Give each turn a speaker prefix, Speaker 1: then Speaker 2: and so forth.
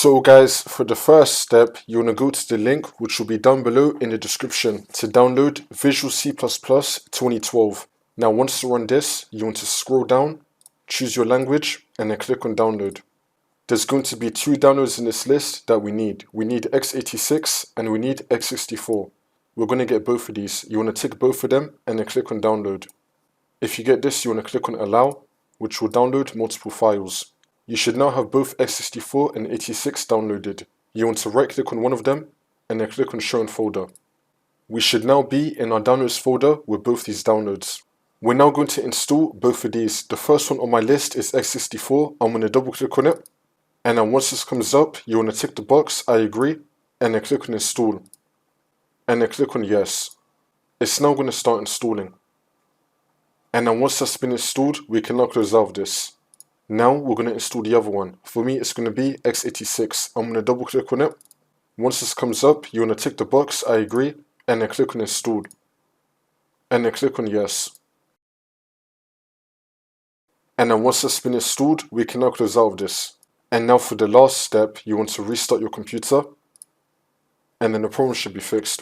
Speaker 1: So guys, for the first step, you want to go to the link which will be down below in the description to download Visual C++ 2012. Now once you run this, you want to scroll down, choose your language, and then click on download. There's going to be two downloads in this list that we need. We need x86 and we need x64. We're going to get both of these. You want to tick both of them and then click on download. If you get this, you want to click on allow, which will download multiple files. You should now have both x64 and 86 downloaded. You want to right click on one of them and then click on show in folder. We should now be in our downloads folder with both these downloads. We're now going to install both of these. The first one on my list is x64. I'm going to double click on it. And then once this comes up, you want to tick the box, I agree, and then click on install. And then click on yes. It's now going to start installing. And then once that's been installed, we can now close out of this. Now we're going to install the other one. For me, it's going to be x86. I'm going to double click on it. Once this comes up, you want to tick the box, I agree, and then click on install. And then click on yes. And then once that's been installed, we can now close out of this. And now for the last step, you want to restart your computer. And then the problem should be fixed.